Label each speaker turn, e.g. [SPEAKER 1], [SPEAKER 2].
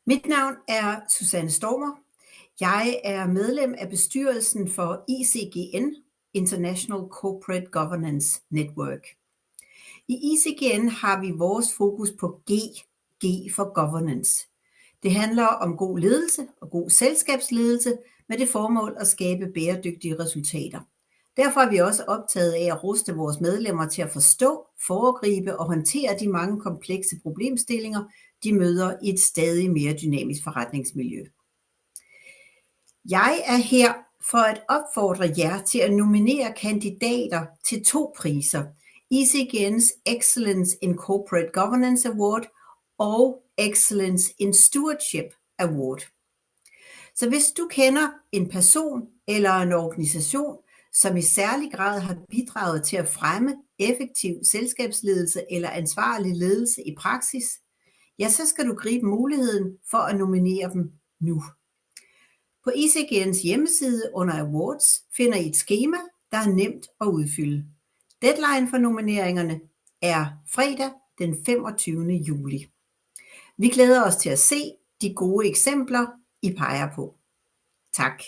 [SPEAKER 1] Mit navn er Susanne Stormer. Jeg er medlem af bestyrelsen for ICGN, International Corporate Governance Network. I ICGN har vi vores fokus på G for governance. Det handler om god ledelse og god selskabsledelse med det formål at skabe bæredygtige resultater. Derfor er vi også optaget af at ruste vores medlemmer til at forstå, foregribe og håndtere de mange komplekse problemstillinger, de møder i et stadig mere dynamisk forretningsmiljø. Jeg er her for at opfordre jer til at nominere kandidater til 2 priser: ICGN's Excellence in Corporate Governance Award og Excellence in Stewardship Award. Så hvis du kender en person eller en organisation, som i særlig grad har bidraget til at fremme effektiv selskabsledelse eller ansvarlig ledelse i praksis, ja, så skal du gribe muligheden for at nominere dem nu. På ICGN's hjemmeside under Awards finder I et skema, der er nemt at udfylde. Deadline for nomineringerne er fredag den 25. juli. Vi glæder os til at se de gode eksempler, I peger på. Tak.